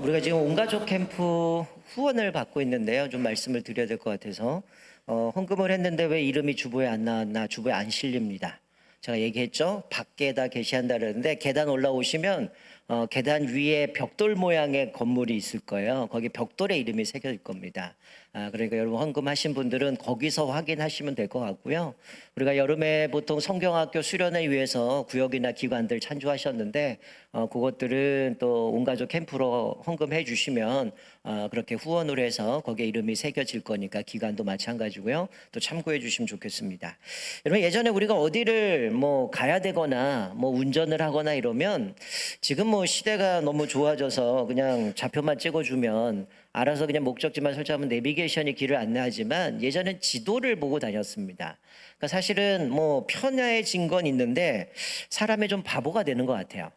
우리가 지금 온가족 캠프 후원을 받고 있는데요. 좀 말씀을 드려야 될 것 같아서 헌금을 했는데 왜 이름이 주보에 안 나왔나? 주보에 안 실립니다. 제가 얘기했죠. 밖에다 게시한다 그러는데 계단 올라오시면 계단 위에 벽돌 모양의 건물이 있을 거예요. 거기 벽돌에 이름이 새겨질 겁니다. 그러니까 여러분 헌금하신 분들은 거기서 확인하시면 될 것 같고요. 우리가 여름에 보통 성경학교 수련회 위해서 구역이나 기관들 찬조하셨는데 그것들은 또 온가족 캠프로 헌금해 주시면 그렇게 후원을 해서 거기에 이름이 새겨질 거니까 기간도 마찬가지고요. 또 참고해 주시면 좋겠습니다. 여러분 예전에 우리가 어디를 뭐 가야 되거나 뭐 운전을 하거나 이러면 지금 뭐 시대가 너무 좋아져서 그냥 좌표만 찍어주면 알아서 그냥 목적지만 설정하면 내비게이션이 길을 안내하지만 예전엔 지도를 보고 다녔습니다. 그러니까 사실은 뭐 편해진 건 있는데 사람이 좀 바보가 되는 것 같아요.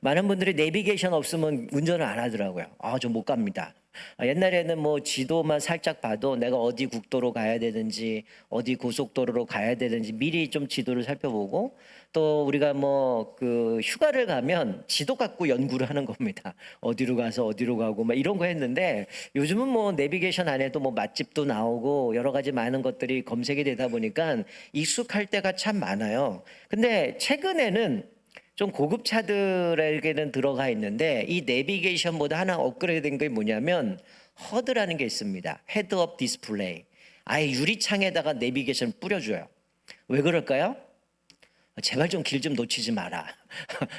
많은 분들이 내비게이션 없으면 운전을 안 하더라고요. 저 못 갑니다. 옛날에는 뭐 지도만 살짝 봐도 내가 어디 국도로 가야 되는지 어디 고속도로로 가야 되는지 미리 좀 지도를 살펴보고 또 우리가 뭐 그 휴가를 가면 지도 갖고 연구를 하는 겁니다. 어디로 가서 어디로 가고 막 이런 거 했는데 요즘은 뭐 내비게이션 안에도 뭐 맛집도 나오고 여러 가지 많은 것들이 검색이 되다 보니까 익숙할 때가 참 많아요. 근데 최근에는 좀 고급 차들에게는 들어가 있는데 이 내비게이션보다 하나 업그레이드된 게 뭐냐면 허드라는 게 있습니다. 헤드업 디스플레이. 아예 유리창에다가 내비게이션 뿌려줘요. 왜 그럴까요? 제발 좀 길 좀 놓치지 마라.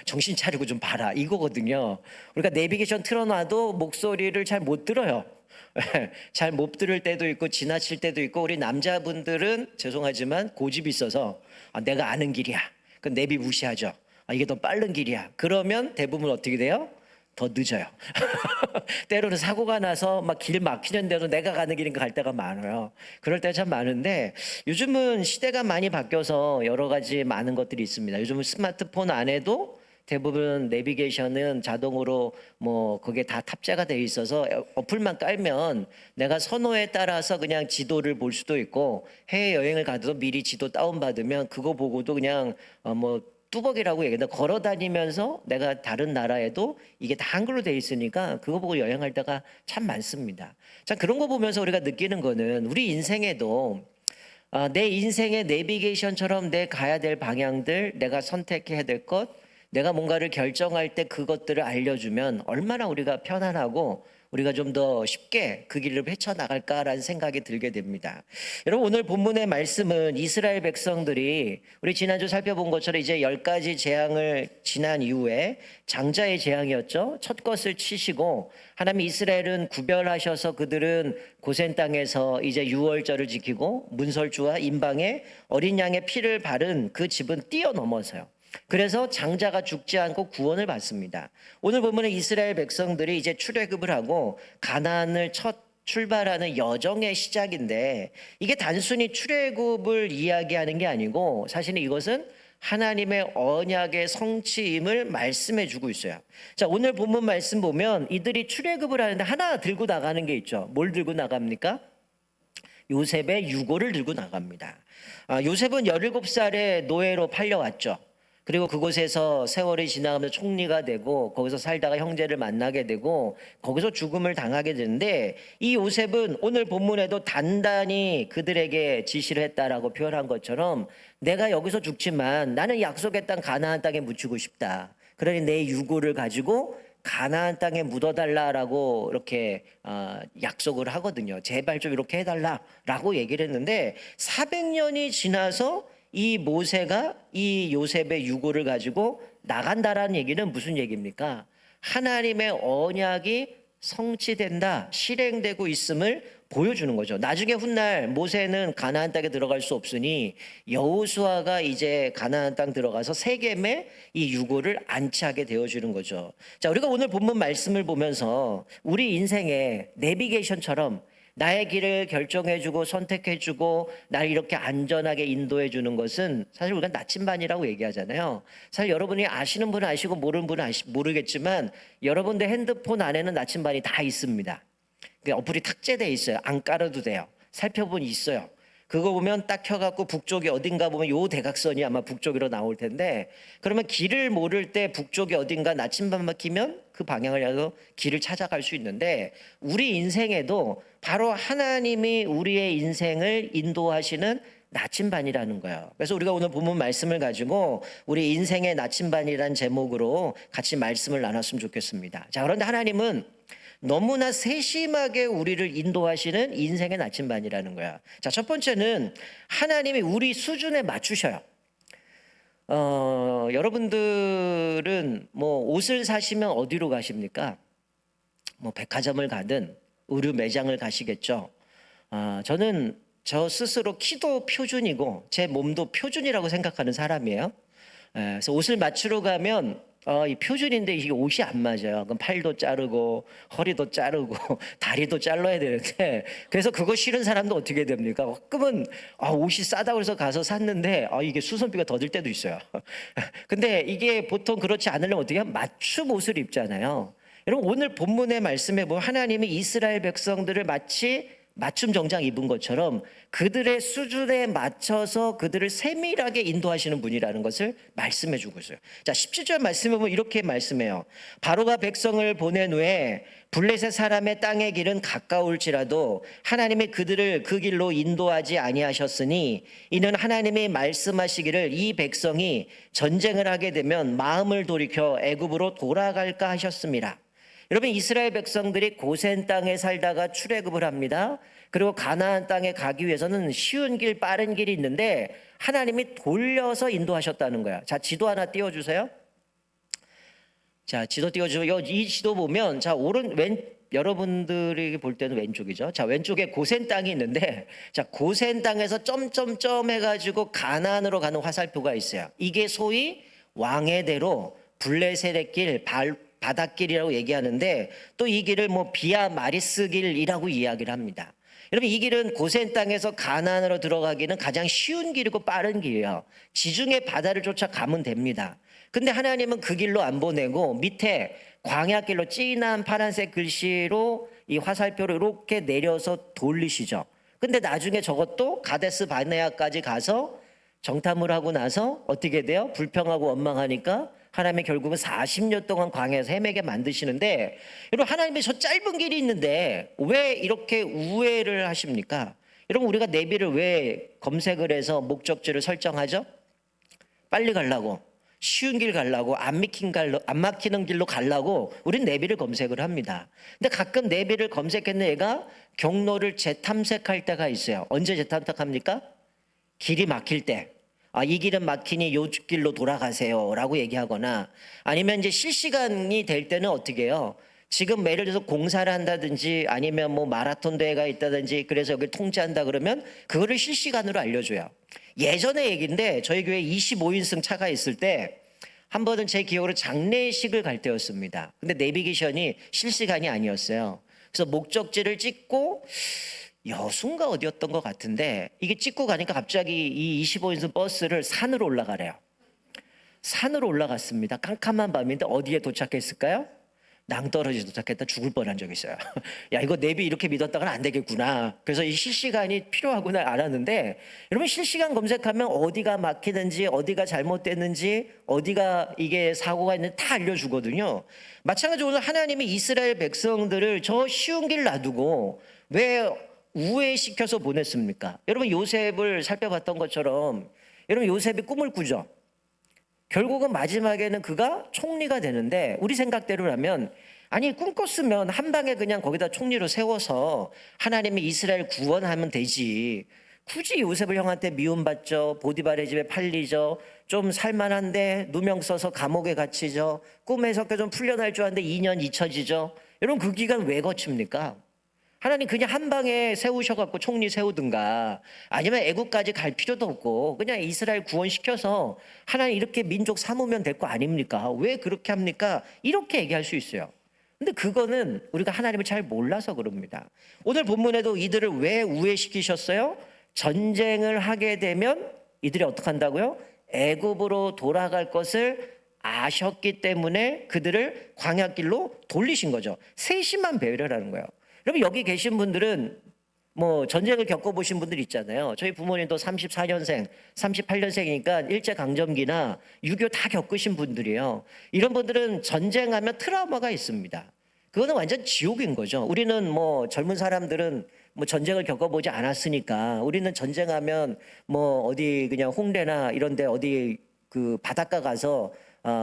정신 차리고 좀 봐라. 이거거든요. 우리가 내비게이션 틀어놔도 목소리를 잘 못 들어요. 잘 못 들을 때도 있고 지나칠 때도 있고 우리 남자분들은 죄송하지만 고집이 있어서 내가 아는 길이야. 그 내비 무시하죠. 이게 더 빠른 길이야. 그러면 대부분 어떻게 돼요? 더 늦어요. 때로는 사고가 나서 막 길 막히는데도 내가 가는 길인가 갈 때가 많아요. 그럴 때가 참 많은데 요즘은 시대가 많이 바뀌어서 여러 가지 많은 것들이 있습니다. 요즘은 스마트폰 안에도 대부분 내비게이션은 자동으로 뭐 그게 다 탑재가 돼 있어서 어플만 깔면 내가 선호에 따라서 그냥 지도를 볼 수도 있고 해외 여행을 가도 미리 지도 다운받으면 그거 보고도 그냥 뭐 뚜벅이라고 얘기했는데 걸어 다니면서 내가 다른 나라에도 이게 다 한글로 돼 있으니까 그거 보고 여행할 때가 참 많습니다. 자, 그런 거 보면서 우리가 느끼는 거는 우리 인생에도 내 인생의 내비게이션처럼 내 가야 될 방향들, 내가 선택해야 될 것, 내가 뭔가를 결정할 때 그것들을 알려주면 얼마나 우리가 편안하고 우리가 좀 더 쉽게 그 길을 헤쳐나갈까라는 생각이 들게 됩니다. 여러분 오늘 본문의 말씀은 이스라엘 백성들이 우리 지난주 살펴본 것처럼 이제 10가지 재앙을 지난 이후에 장자의 재앙이었죠. 첫 것을 치시고 하나님 이스라엘은 구별하셔서 그들은 고센 땅에서 이제 유월절을 지키고 문설주와 임방에 어린 양의 피를 바른 그 집은 뛰어넘어서요. 그래서 장자가 죽지 않고 구원을 받습니다. 오늘 보면 이스라엘 백성들이 이제 출애굽을 하고 가나안을 첫 출발하는 여정의 시작인데 이게 단순히 출애굽을 이야기하는 게 아니고 사실은 이것은 하나님의 언약의 성취임을 말씀해 주고 있어요. 자, 오늘 본문 말씀 보면 이들이 출애굽을 하는데 하나 들고 나가는 게 있죠. 뭘 들고 나갑니까? 요셉의 유고를 들고 나갑니다. 요셉은 17살에 노예로 팔려왔죠. 그리고 그곳에서 세월이 지나가면서 총리가 되고 거기서 살다가 형제를 만나게 되고 거기서 죽음을 당하게 되는데 이 요셉은 오늘 본문에도 단단히 그들에게 지시를 했다라고 표현한 것처럼 내가 여기서 죽지만 나는 약속의 땅 가나안 땅에 묻히고 싶다. 그러니 내 유고를 가지고 가나안 땅에 묻어달라라고 이렇게 약속을 하거든요. 제발 좀 이렇게 해달라라고 얘기를 했는데 400년이 지나서 이 모세가 이 요셉의 유고를 가지고 나간다라는 얘기는 무슨 얘기입니까? 하나님의 언약이 성취된다, 실행되고 있음을 보여주는 거죠. 나중에 훗날 모세는 가나안 땅에 들어갈 수 없으니 여호수아가 이제 가나안 땅 들어가서 세겜에 이 유고를 안치하게 되어주는 거죠. 자, 우리가 오늘 본문 말씀을 보면서 우리 인생의 내비게이션처럼 나의 길을 결정해주고 선택해주고 날 이렇게 안전하게 인도해주는 것은 사실 우리가 나침반이라고 얘기하잖아요. 사실 여러분이 아시는 분은 아시고 모르는 분은 모르겠지만 여러분들 핸드폰 안에는 나침반이 다 있습니다. 어플이 탑재되어 있어요. 안 깔아도 돼요. 살펴보니 있어요. 그거 보면 딱 켜갖고 북쪽이 어딘가 보면 요 대각선이 아마 북쪽으로 나올 텐데, 그러면 길을 모를 때 북쪽이 어딘가 나침반 막히면 그 방향을 향해서 길을 찾아갈 수 있는데, 우리 인생에도 바로 하나님이 우리의 인생을 인도하시는 나침반이라는 거예요. 그래서 우리가 오늘 본문 말씀을 가지고 우리 인생의 나침반이라는 제목으로 같이 말씀을 나눴으면 좋겠습니다. 자, 그런데 하나님은 너무나 세심하게 우리를 인도하시는 인생의 나침반이라는 거야. 자, 첫 번째는 하나님이 우리 수준에 맞추셔요. 여러분들은 뭐 옷을 사시면 어디로 가십니까? 뭐 백화점을 가든 의류 매장을 가시겠죠. 저는 저 스스로 키도 표준이고 제 몸도 표준이라고 생각하는 사람이에요. 그래서 옷을 맞추러 가면 이 표준인데 이게 옷이 안 맞아요. 그럼 팔도 자르고 허리도 자르고 다리도 잘라야 되는데, 그래서 그거 싫은 사람도 어떻게 됩니까? 가끔은 옷이 싸다고 해서 가서 샀는데 이게 수선비가 더 들 때도 있어요. 근데 이게 보통 그렇지 않으려면 어떻게 하면 맞춤 옷을 입잖아요. 여러분, 오늘 본문의 말씀에 보면 하나님이 이스라엘 백성들을 마치 맞춤 정장 입은 것처럼 그들의 수준에 맞춰서 그들을 세밀하게 인도하시는 분이라는 것을 말씀해 주고 있어요. 자, 17절 말씀에 보면 이렇게 말씀해요. 바로가 백성을 보낸 후에 블레셋 사람의 땅의 길은 가까울지라도 하나님이 그들을 그 길로 인도하지 아니하셨으니 이는 하나님이 말씀하시기를 이 백성이 전쟁을 하게 되면 마음을 돌이켜 애굽으로 돌아갈까 하셨습니다. 여러분, 이스라엘 백성들이 고센 땅에 살다가 출애굽을 합니다. 그리고 가나안 땅에 가기 위해서는 쉬운 길, 빠른 길이 있는데 하나님이 돌려서 인도하셨다는 거야. 자, 지도 하나 띄워주세요. 자, 지도 띄워주세요. 이 지도 보면, 자, 여러분들이 볼 때는 왼쪽이죠. 자, 왼쪽에 고센 땅이 있는데, 자, 고센 땅에서 점점점 해가지고 가나안으로 가는 화살표가 있어요. 이게 소위 왕의 대로, 블레셋의 길, 바닷길이라고 얘기하는데, 또 이 길을 뭐 비아 마리스 길이라고 이야기를 합니다. 여러분, 이 길은 고센 땅에서 가나안으로 들어가기는 가장 쉬운 길이고 빠른 길이에요. 지중해 바다를 쫓아 가면 됩니다. 근데 하나님은 그 길로 안 보내고 밑에 광야길로 진한 파란색 글씨로 이 화살표를 이렇게 내려서 돌리시죠. 근데 나중에 저것도 가데스 바네아까지 가서 정탐을 하고 나서 어떻게 돼요? 불평하고 원망하니까 하나님이 결국은 40년 동안 광야에서 헤매게 만드시는데, 여러분, 하나님이 저 짧은 길이 있는데 왜 이렇게 우회를 하십니까? 여러분, 우리가 내비를 왜 검색을 해서 목적지를 설정하죠? 빨리 가려고, 쉬운 길 가려고, 안 막히는 길로 가려고 우린 내비를 검색을 합니다. 근데 가끔 내비를 검색했는 애가 경로를 재탐색할 때가 있어요. 언제 재탐색합니까? 길이 막힐 때. 이 길은 막히니 요 길로 돌아가세요 라고 얘기하거나, 아니면 이제 실시간이 될 때는 어떻게 해요? 지금 예를 들어서 공사를 한다든지 아니면 뭐 마라톤 대회가 있다든지 그래서 여기를 통제한다 그러면 그거를 실시간으로 알려줘요. 예전의 얘기인데 저희 교회 25인승 차가 있을 때 한 번은 제 기억으로 장례식을 갈 때였습니다. 근데 내비게이션이 실시간이 아니었어요. 그래서 목적지를 찍고 여수인가 어디였던 것 같은데, 이게 찍고 가니까 갑자기 이 25인승 버스를 산으로 올라가래요. 산으로 올라갔습니다. 깜깜한 밤인데 어디에 도착했을까요? 낭떠러지 도착했다 죽을 뻔한 적이 있어요. 야, 이거 내비 이렇게 믿었다가는 안 되겠구나. 그래서 이 실시간이 필요하구나 알았는데, 여러분, 실시간 검색하면 어디가 막히는지, 어디가 잘못됐는지, 어디가 이게 사고가 있는지 다 알려주거든요. 마찬가지로 오늘 하나님이 이스라엘 백성들을 저 쉬운 길 놔두고 왜 우회시켜서 보냈습니까? 여러분, 요셉을 살펴봤던 것처럼 여러분, 요셉이 꿈을 꾸죠. 결국은 마지막에는 그가 총리가 되는데, 우리 생각대로라면 아니, 꿈 꿨으면 한 방에 그냥 거기다 총리로 세워서 하나님이 이스라엘 구원하면 되지, 굳이 요셉을 형한테 미움받죠, 보디발의 집에 팔리죠, 좀 살만한데 누명 써서 감옥에 갇히죠, 꿈에서 좀 풀려날 줄 알았는데 2년 잊혀지죠. 여러분, 그 기간 왜 거칩니까? 하나님 그냥 한 방에 세우셔갖고 총리 세우든가, 아니면 애국까지 갈 필요도 없고 그냥 이스라엘 구원시켜서 하나님 이렇게 민족 삼으면 될 거 아닙니까? 왜 그렇게 합니까? 이렇게 얘기할 수 있어요. 근데 그거는 우리가 하나님을 잘 몰라서 그럽니다. 오늘 본문에도 이들을 왜 우회시키셨어요? 전쟁을 하게 되면 이들이 어떻게 한다고요? 애굽으로 돌아갈 것을 아셨기 때문에 그들을 광야길로 돌리신 거죠. 세심한 배려라는 거예요. 여러분, 여기 계신 분들은 뭐 전쟁을 겪어보신 분들 있잖아요. 저희 부모님도 34년생, 38년생이니까 일제강점기나 6.25 다 겪으신 분들이에요. 이런 분들은 전쟁하면 트라우마가 있습니다. 그거는 완전 지옥인 거죠. 우리는 뭐 젊은 사람들은 뭐 전쟁을 겪어보지 않았으니까 우리는 전쟁하면 뭐 어디 그냥 홍대나 이런 데 어디 그 바닷가 가서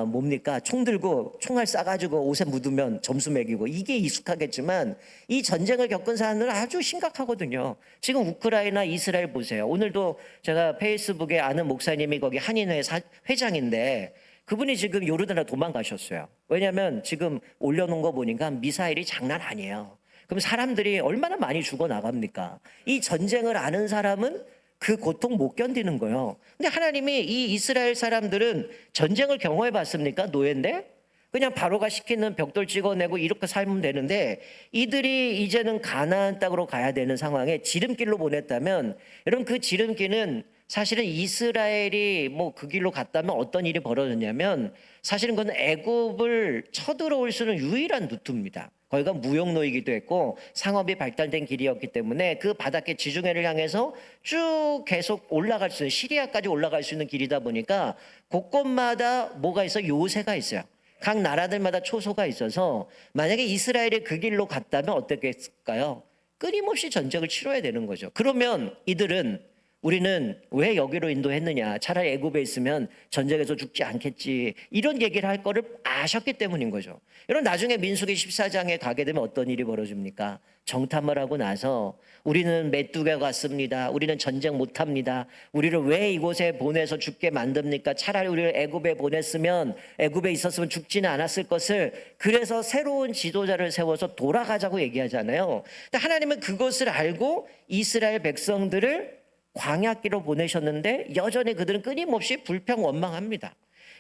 뭡니까? 총 들고 총알 쏴가지고 옷에 묻으면 점수 매기고 이게 익숙하겠지만 이 전쟁을 겪은 사람들은 아주 심각하거든요. 지금 우크라이나, 이스라엘 보세요. 오늘도 제가 페이스북에 아는 목사님이 거기 한인회 회장인데 그분이 지금 요르단으로 도망가셨어요. 왜냐하면 지금 올려놓은 거 보니까 미사일이 장난 아니에요. 그럼 사람들이 얼마나 많이 죽어나갑니까? 이 전쟁을 아는 사람은 그 고통 못 견디는 거예요. 근데 하나님이 이 이스라엘 사람들은 전쟁을 경험해 봤습니까? 노예인데? 그냥 바로가 시키는 벽돌 찍어내고 이렇게 살면 되는데 이들이 이제는 가나안 땅으로 가야 되는 상황에 지름길로 보냈다면 여러분 그 지름길은 사실은 이스라엘이 뭐 그 길로 갔다면 어떤 일이 벌어졌냐면 사실은 그건 애굽을 쳐들어올 수 있는 유일한 루트입니다. 거기가 무역로이기도 했고 상업이 발달된 길이었기 때문에 그 바닷가 지중해를 향해서 쭉 계속 올라갈 수 있는 시리아까지 올라갈 수 있는 길이다 보니까 곳곳마다 뭐가 있어? 요새가 있어요. 각 나라들마다 초소가 있어서 만약에 이스라엘이 그 길로 갔다면 어떻겠을까요? 끊임없이 전쟁을 치러야 되는 거죠. 그러면 이들은 우리는 왜 여기로 인도했느냐? 차라리 애굽에 있으면 전쟁에서 죽지 않겠지. 이런 얘기를 할 거를 아셨기 때문인 거죠. 여러분 나중에 민수기 14장에 가게 되면 어떤 일이 벌어집니까? 정탐을 하고 나서 우리는 메뚜기가 같습니다. 우리는 전쟁 못합니다. 우리를 왜 이곳에 보내서 죽게 만듭니까? 차라리 우리를 애굽에 보냈으면 애굽에 있었으면 죽지는 않았을 것을 그래서 새로운 지도자를 세워서 돌아가자고 얘기하잖아요. 근데 하나님은 그것을 알고 이스라엘 백성들을 광야길로 보내셨는데 여전히 그들은 끊임없이 불평 원망합니다.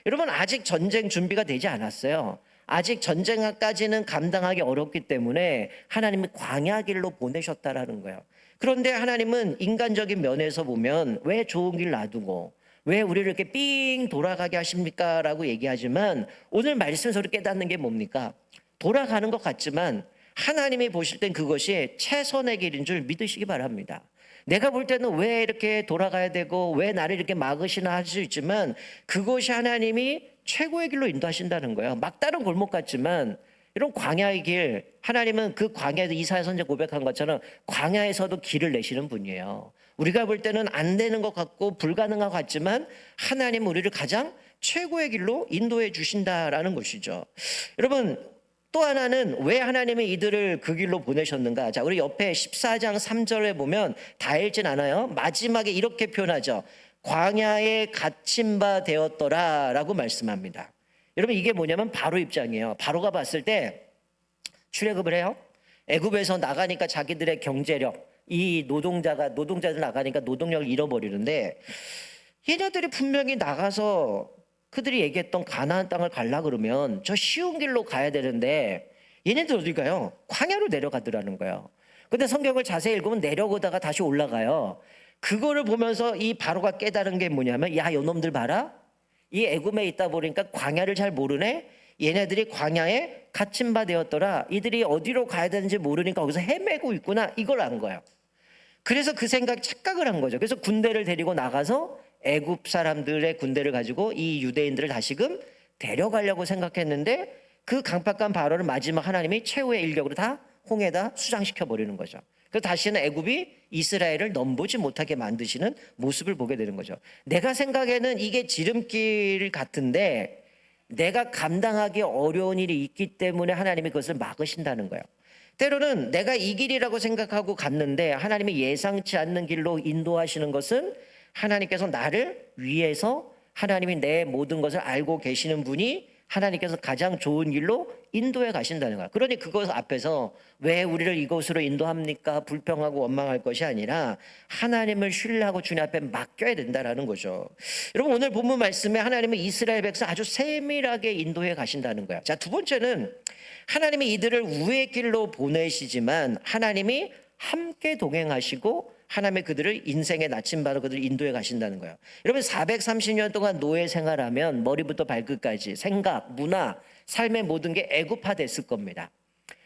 여러분 아직 전쟁 준비가 되지 않았어요. 아직 전쟁까지는 감당하기 어렵기 때문에 하나님이 광야길로 보내셨다라는 거예요. 그런데 하나님은 인간적인 면에서 보면 왜 좋은 길 놔두고 왜 우리를 이렇게 삥 돌아가게 하십니까? 라고 얘기하지만 오늘 말씀에서 깨닫는 게 뭡니까? 돌아가는 것 같지만 하나님이 보실 땐 그것이 최선의 길인 줄 믿으시기 바랍니다. 내가 볼 때는 왜 이렇게 돌아가야 되고 왜 나를 이렇게 막으시나 할 수 있지만 그것이 하나님이 최고의 길로 인도하신다는 거예요. 막다른 골목 같지만 이런 광야의 길, 하나님은 그 광야에서 이사야 선지자 고백한 것처럼 광야에서도 길을 내시는 분이에요. 우리가 볼 때는 안 되는 것 같고 불가능한 것 같지만 하나님은 우리를 가장 최고의 길로 인도해 주신다라는 것이죠. 여러분 또 하나는 왜 하나님이 이들을 그 길로 보내셨는가? 자, 우리 옆에 14장 3절에 보면 다 읽진 않아요. 마지막에 이렇게 표현하죠. 광야에 갇힌 바 되었더라 라고 말씀합니다. 여러분 이게 뭐냐면 바로 입장이에요. 바로가 봤을 때 출애굽을 해요. 애굽에서 나가니까 자기들의 경제력, 이 노동자들 나가니까 노동력을 잃어버리는데 얘네들이 분명히 나가서 그들이 얘기했던 가나안 땅을 가려 그러면 저 쉬운 길로 가야 되는데 얘네들 어디 가요? 광야로 내려가더라는 거예요. 근데 성경을 자세히 읽으면 내려오다가 다시 올라가요. 그거를 보면서 이 바로가 깨달은 게 뭐냐면 야, 요놈들 봐라. 이 애굽에 있다 보니까 광야를 잘 모르네. 얘네들이 광야에 갇힌 바 되었더라. 이들이 어디로 가야 되는지 모르니까 거기서 헤매고 있구나. 이걸 안 거예요. 그래서 그 착각을 한 거죠. 그래서 군대를 데리고 나가서 애굽 사람들의 군대를 가지고 이 유대인들을 다시금 데려가려고 생각했는데 그 강팍한 바로를 마지막 하나님이 최후의 일격으로 다 홍해다 수장시켜 버리는 거죠. 그래서 다시는 애굽이 이스라엘을 넘보지 못하게 만드시는 모습을 보게 되는 거죠. 내가 생각에는 이게 지름길 같은데 내가 감당하기 어려운 일이 있기 때문에 하나님이 그것을 막으신다는 거예요. 때로는 내가 이 길이라고 생각하고 갔는데 하나님이 예상치 않는 길로 인도하시는 것은 하나님께서 나를 위해서 하나님이 내 모든 것을 알고 계시는 분이 하나님께서 가장 좋은 길로 인도해 가신다는 거야. 그러니 그것 앞에서 왜 우리를 이곳으로 인도합니까? 불평하고 원망할 것이 아니라 하나님을 신뢰하고 주님 앞에 맡겨야 된다라는 거죠. 여러분 오늘 본문 말씀에 하나님은 이스라엘 백성 아주 세밀하게 인도해 가신다는 거야. 자, 두 번째는 하나님이 이들을 우의 길로 보내시지만 하나님이 함께 동행하시고 하나님의 그들을 인생의 나침반으로 그들을 인도해 가신다는 거예요. 여러분 430년 동안 노예 생활하면 머리부터 발끝까지 생각, 문화, 삶의 모든 게 애굽화 됐을 겁니다.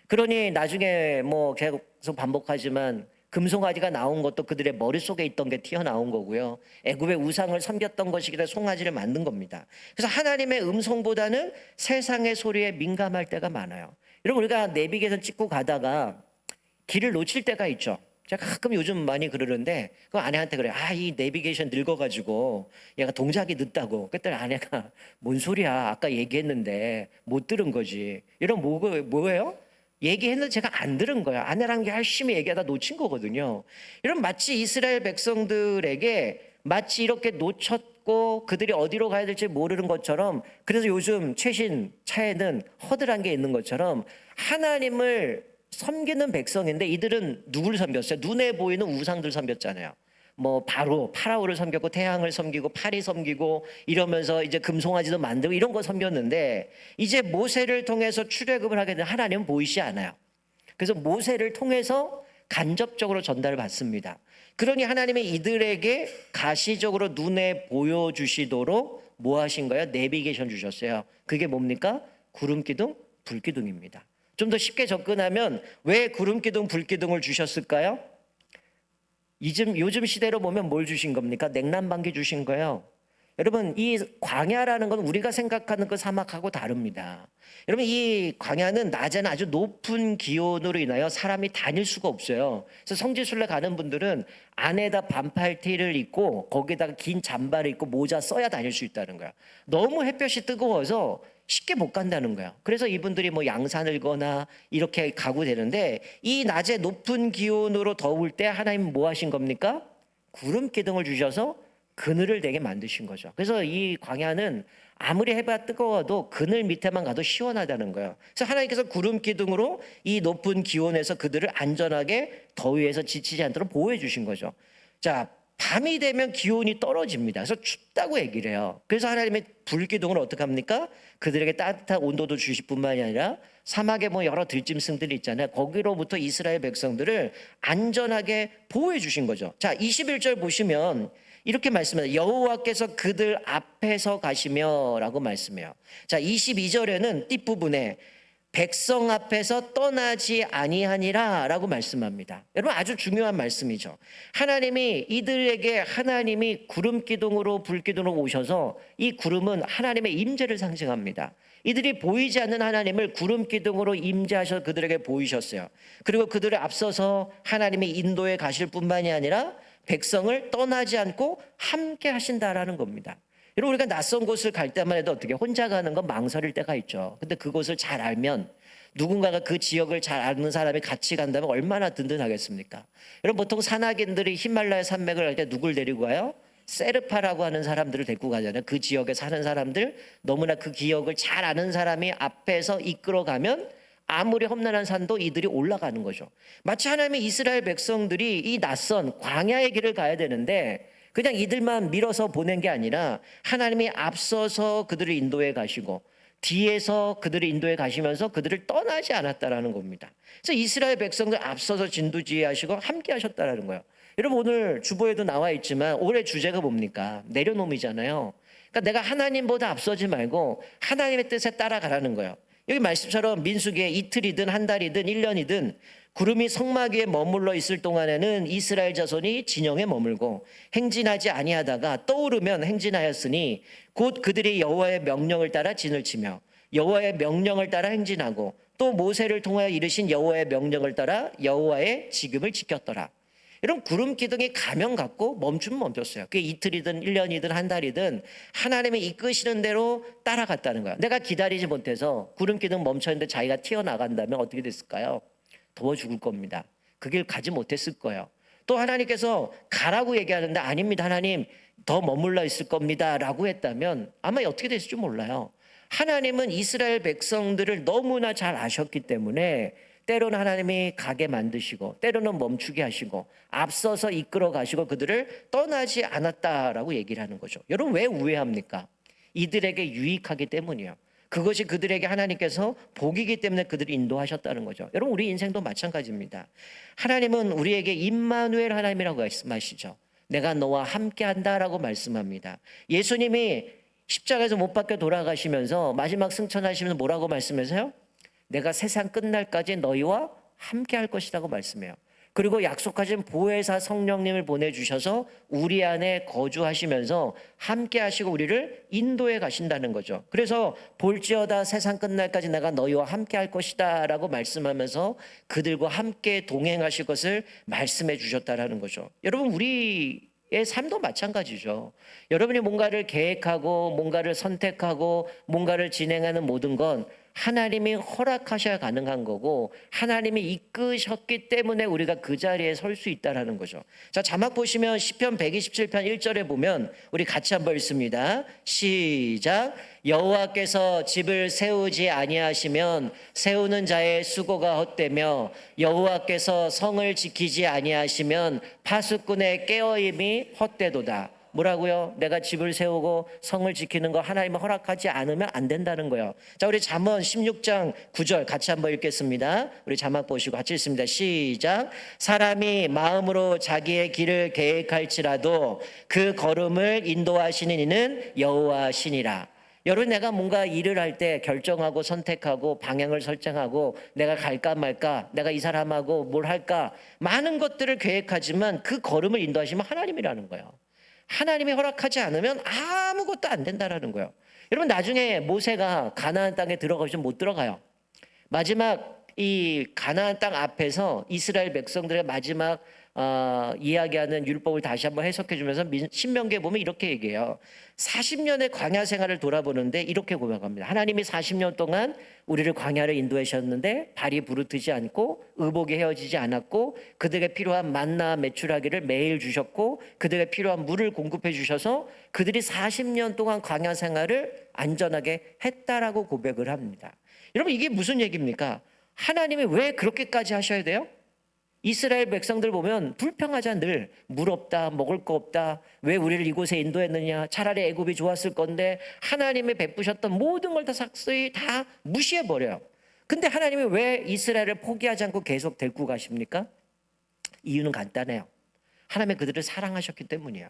그러니 나중에 뭐 계속 반복하지만 금송아지가 나온 것도 그들의 머릿속에 있던 게 튀어나온 거고요. 애굽의 우상을 섬겼던 것이기에 송아지를 만든 겁니다. 그래서 하나님의 음성보다는 세상의 소리에 민감할 때가 많아요. 여러분, 우리가 내비게이션 찍고 가다가 길을 놓칠 때가 있죠. 제가 가끔 요즘 많이 그러는데 그 아내한테 그래요. 이 내비게이션 늙어가지고 얘가 동작이 늦다고. 그랬더니 아내가 뭔 소리야, 아까 얘기했는데 못 들은 거지. 이런 뭐예요? 얘기했는데 제가 안 들은 거야. 아내랑 열심히 얘기하다 놓친 거거든요. 이런 마치 이스라엘 백성들에게 마치 이렇게 놓쳤고 그들이 어디로 가야 될지 모르는 것처럼, 그래서 요즘 최신 차에는 허들한 게 있는 것처럼 하나님을 섬기는 백성인데 이들은 누구를 섬겼어요? 눈에 보이는 우상들 섬겼잖아요. 뭐 바로 파라오를 섬겼고 태양을 섬기고 파리 섬기고 이러면서 이제 금송아지도 만들고 이런 거 섬겼는데, 이제 모세를 통해서 출애굽을 하게 되면 하나님은 보이지 않아요. 그래서 모세를 통해서 간접적으로 전달을 받습니다. 그러니 하나님이 이들에게 가시적으로 눈에 보여주시도록 뭐 하신 거예요? 내비게이션 주셨어요. 그게 뭡니까? 구름기둥, 불기둥입니다. 좀 더 쉽게 접근하면 왜 구름기둥, 불기둥을 주셨을까요? 요즘 시대로 보면 뭘 주신 겁니까? 냉난방기 주신 거예요. 여러분, 이 광야라는 건 우리가 생각하는 그 사막하고 다릅니다. 여러분, 이 광야는 낮에는 아주 높은 기온으로 인하여 사람이 다닐 수가 없어요. 그래서 성지순례 가는 분들은 안에다 반팔티를 입고 거기다가 긴 잠바를 입고 모자 써야 다닐 수 있다는 거야. 너무 햇볕이 뜨거워서 쉽게 못 간다는 거야. 그래서 이분들이 뭐 양산을 거나 이렇게 가고 되는데, 이 낮에 높은 기온으로 더울 때 하나님은 뭐 하신 겁니까? 구름 기둥을 주셔서 그늘을 되게 만드신 거죠. 그래서 이 광야는 아무리 해가 뜨거워도 그늘 밑에만 가도 시원하다는 거예요. 그래서 하나님께서 구름 기둥으로 이 높은 기온에서 그들을 안전하게 더위에서 지치지 않도록 보호해 주신 거죠. 자, 밤이 되면 기온이 떨어집니다. 그래서 춥다고 얘기를 해요. 그래서 하나님의 불기둥을 어떻게 합니까? 그들에게 따뜻한 온도도 주실 뿐만이 아니라 사막에 뭐 여러 들짐승들이 있잖아요. 거기로부터 이스라엘 백성들을 안전하게 보호해 주신 거죠. 자, 21절 보시면 이렇게 말씀해요. 여호와께서 그들 앞에서 가시며 라고 말씀해요. 자, 22절에는 뒷부분에 백성 앞에서 떠나지 아니하니라 라고 말씀합니다. 여러분, 아주 중요한 말씀이죠. 하나님이 이들에게 하나님이 구름기둥으로 불기둥으로 오셔서 이 구름은 하나님의 임재를 상징합니다. 이들이 보이지 않는 하나님을 구름기둥으로 임재하셔서 그들에게 보이셨어요. 그리고 그들을 앞서서 하나님이 인도에 가실 뿐만이 아니라 백성을 떠나지 않고 함께 하신다라는 겁니다. 여러분, 우리가 낯선 곳을 갈 때만 해도 어떻게 혼자 가는 건 망설일 때가 있죠. 근데 그곳을 잘 알면, 누군가가 그 지역을 잘 아는 사람이 같이 간다면 얼마나 든든하겠습니까? 여러분, 보통 산악인들이 히말라야 산맥을 갈 때 누굴 데리고 가요? 세르파라고 하는 사람들을 데리고 가잖아요. 그 지역에 사는 사람들, 너무나 그 기억을 잘 아는 사람이 앞에서 이끌어가면 아무리 험난한 산도 이들이 올라가는 거죠. 마치 하나님의 이스라엘 백성들이 이 낯선 광야의 길을 가야 되는데 그냥 이들만 밀어서 보낸 게 아니라 하나님이 앞서서 그들을 인도해 가시고 뒤에서 그들을 인도해 가시면서 그들을 떠나지 않았다라는 겁니다. 그래서 이스라엘 백성들 앞서서 진두지휘하시고 함께 하셨다라는 거예요. 여러분, 오늘 주보에도 나와 있지만 올해 주제가 뭡니까? 내려놓음이잖아요. 그러니까 내가 하나님보다 앞서지 말고 하나님의 뜻에 따라가라는 거예요. 여기 말씀처럼 민수기에 이틀이든 한 달이든 1년이든 구름이 성막 위에 머물러 있을 동안에는 이스라엘 자손이 진영에 머물고 행진하지 아니하다가 떠오르면 행진하였으니 곧 그들이 여호와의 명령을 따라 진을 치며 여호와의 명령을 따라 행진하고 또 모세를 통하여 이르신 여호와의 명령을 따라 여호와의 지금을 지켰더라. 이런 구름 기둥이 가면 갔고 멈추면 멈췄어요. 그게 이틀이든 1년이든 한 달이든 하나님이 이끄시는 대로 따라갔다는 거야. 내가 기다리지 못해서 구름 기둥 멈췄는데 자기가 튀어나간다면 어떻게 됐을까요? 더워 죽을 겁니다. 그 길 가지 못했을 거예요. 또 하나님께서 가라고 얘기하는데 아닙니다, 하나님 더 머물러 있을 겁니다 라고 했다면 아마 어떻게 됐을지 몰라요. 하나님은 이스라엘 백성들을 너무나 잘 아셨기 때문에 때로는 하나님이 가게 만드시고 때로는 멈추게 하시고 앞서서 이끌어 가시고 그들을 떠나지 않았다라고 얘기를 하는 거죠. 여러분, 왜 우회합니까? 이들에게 유익하기 때문이에요. 그것이 그들에게 하나님께서 복이기 때문에 그들을 인도하셨다는 거죠. 여러분, 우리 인생도 마찬가지입니다. 하나님은 우리에게 임마누엘 하나님이라고 말씀하시죠. 내가 너와 함께한다라고 말씀합니다. 예수님이 십자가에서 못 박혀 돌아가시면서 마지막 승천하시면서 뭐라고 말씀하세요? 내가 세상 끝날까지 너희와 함께할 것이라고 말씀해요. 그리고 약속하신 보혜사 성령님을 보내주셔서 우리 안에 거주하시면서 함께 하시고 우리를 인도해 가신다는 거죠. 그래서 볼지어다 세상 끝날까지 내가 너희와 함께 할 것이다 라고 말씀하면서 그들과 함께 동행하실 것을 말씀해 주셨다라는 거죠. 여러분, 우리의 삶도 마찬가지죠. 여러분이 뭔가를 계획하고 뭔가를 선택하고 뭔가를 진행하는 모든 건 하나님이 허락하셔야 가능한 거고 하나님이 이끄셨기 때문에 우리가 그 자리에 설 수 있다라는 거죠. 자, 자막 보시면 시편 127편 1절에 보면 우리 같이 한번 읽습니다. 시작. 여호와께서 집을 세우지 아니하시면 세우는 자의 수고가 헛되며 여호와께서 성을 지키지 아니하시면 파수꾼의 깨어임이 헛되도다. 뭐라고요? 내가 집을 세우고 성을 지키는 거 하나님이 허락하지 않으면 안 된다는 거예요. 자, 우리 잠언 16장 9절 같이 한번 읽겠습니다. 우리 자막 보시고 같이 읽습니다. 시작. 사람이 마음으로 자기의 길을 계획할지라도 그 걸음을 인도하시는 이는 여호와시니라. 여러분, 내가 뭔가 일을 할 때 결정하고 선택하고 방향을 설정하고 내가 갈까 말까, 내가 이 사람하고 뭘 할까, 많은 것들을 계획하지만 그 걸음을 인도하시면 하나님이라는 거예요. 하나님이 허락하지 않으면 아무것도 안 된다라는 거예요. 여러분, 나중에 모세가 가나안 땅에 들어가시면 못 들어가요. 마지막 이 가나안 땅 앞에서 이스라엘 백성들의 마지막 이야기하는 율법을 다시 한번 해석해 주면서 신명기에 보면 이렇게 얘기해요. 40년의 광야 생활을 돌아보는데 이렇게 고백합니다. 하나님이 40년 동안 우리를 광야를 인도하셨는데 발이 부르트지 않고 의복이 헤어지지 않았고 그들에게 필요한 만나 메추라기를 매일 주셨고 그들에게 필요한 물을 공급해 주셔서 그들이 40년 동안 광야 생활을 안전하게 했다라고 고백을 합니다. 여러분, 이게 무슨 얘기입니까? 하나님이 왜 그렇게까지 하셔야 돼요? 이스라엘 백성들 보면 불평하자. 늘 물 없다, 먹을 거 없다, 왜 우리를 이곳에 인도했느냐, 차라리 애굽이 좋았을 건데 하나님이 베푸셨던 모든 걸 다 삭스히 다 무시해버려요. 근데 하나님이 왜 이스라엘을 포기하지 않고 계속 데리고 가십니까? 이유는 간단해요. 하나님이 그들을 사랑하셨기 때문이에요.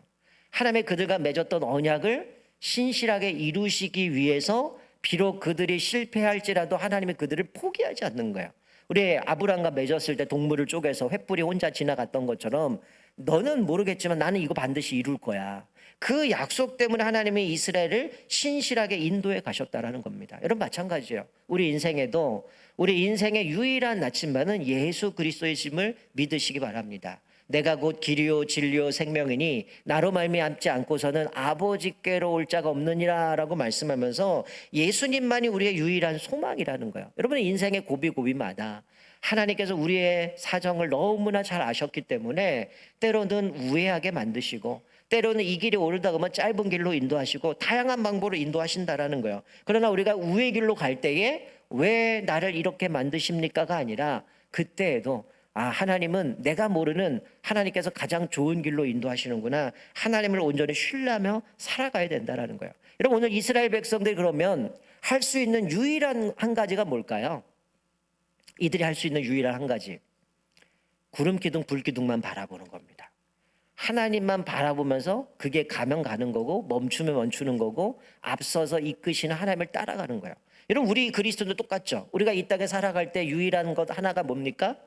하나님이 그들과 맺었던 언약을 신실하게 이루시기 위해서 비록 그들이 실패할지라도 하나님이 그들을 포기하지 않는 거예요. 우리 아브람과 맺었을 때 동물을 쪼개서 횃불이 혼자 지나갔던 것처럼 너는 모르겠지만 나는 이거 반드시 이룰 거야. 그 약속 때문에 하나님이 이스라엘을 신실하게 인도해 가셨다라는 겁니다. 여러분, 마찬가지예요. 우리 인생에도 우리 인생의 유일한 나침반은 예수 그리스도이심을 믿으시기 바랍니다. 내가 곧 길이요 진리요 생명이니 나로 말미암지 않고서는 아버지께로 올 자가 없느니라 라고 말씀하면서 예수님만이 우리의 유일한 소망이라는 거예요. 여러분의 인생의 고비고비마다 하나님께서 우리의 사정을 너무나 잘 아셨기 때문에 때로는 우회하게 만드시고 때로는 이 길이 옳다 그러면 짧은 길로 인도하시고 다양한 방법으로 인도하신다라는 거예요. 그러나 우리가 우회 길로 갈 때에 왜 나를 이렇게 만드십니까가 아니라 그때에도 하나님은 내가 모르는 하나님께서 가장 좋은 길로 인도하시는구나. 하나님을 온전히 신뢰하며 살아가야 된다라는 거예요. 여러분, 오늘 이스라엘 백성들이 그러면 할 수 있는 유일한 한 가지가 뭘까요? 이들이 할 수 있는 유일한 한 가지, 구름 기둥 불 기둥만 바라보는 겁니다. 하나님만 바라보면서 그게 가면 가는 거고 멈추면 멈추는 거고 앞서서 이끄시는 하나님을 따라가는 거예요. 여러분, 우리 그리스도도 똑같죠. 우리가 이 땅에 살아갈 때 유일한 것 하나가 뭡니까?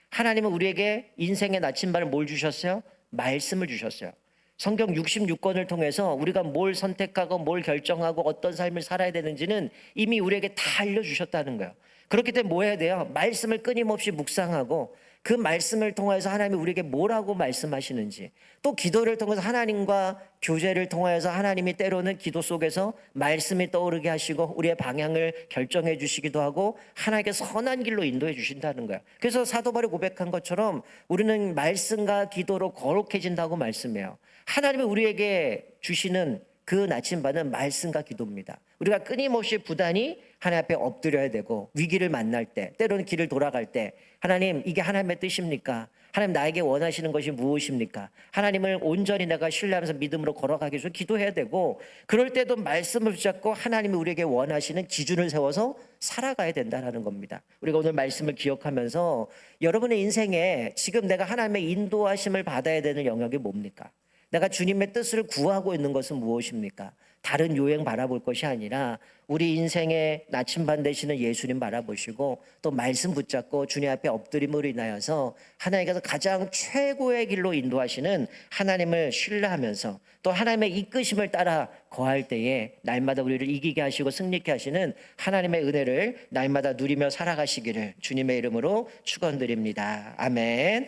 하나님은 우리에게 인생의 나침반을 뭘 주셨어요? 말씀을 주셨어요. 성경 66권을 통해서 우리가 뭘 선택하고 뭘 결정하고 어떤 삶을 살아야 되는지는 이미 우리에게 다 알려주셨다는 거예요. 그렇기 때문에 뭐 해야 돼요? 말씀을 끊임없이 묵상하고 그 말씀을 통해서 하나님이 우리에게 뭐라고 말씀하시는지, 또 기도를 통해서 하나님과 교제를 통해서 하나님이 때로는 기도 속에서 말씀이 떠오르게 하시고 우리의 방향을 결정해 주시기도 하고 하나님께 선한 길로 인도해 주신다는 거예요. 그래서 사도 바울이 고백한 것처럼 우리는 말씀과 기도로 거룩해진다고 말씀해요. 하나님이 우리에게 주시는 그 나침반은 말씀과 기도입니다. 우리가 끊임없이 부단히 하나님 앞에 엎드려야 되고 위기를 만날 때, 때로는 길을 돌아갈 때 하나님, 이게 하나님의 뜻입니까? 하나님, 나에게 원하시는 것이 무엇입니까? 하나님을 온전히 내가 신뢰하면서 믿음으로 걸어가기 위해서 기도해야 되고, 그럴 때도 말씀을 붙잡고 하나님이 우리에게 원하시는 기준을 세워서 살아가야 된다는 겁니다. 우리가 오늘 말씀을 기억하면서 여러분의 인생에 지금 내가 하나님의 인도하심을 받아야 되는 영역이 뭡니까? 내가 주님의 뜻을 구하고 있는 것은 무엇입니까? 다른 요행 바라볼 것이 아니라 우리 인생의 나침반 되시는 예수님 바라보시고 또 말씀 붙잡고 주님 앞에 엎드림으로 인하여서 하나님께서 가장 최고의 길로 인도하시는 하나님을 신뢰하면서 또 하나님의 이끄심을 따라 거할 때에 날마다 우리를 이기게 하시고 승리케 하시는 하나님의 은혜를 날마다 누리며 살아가시기를 주님의 이름으로 축원드립니다. 아멘.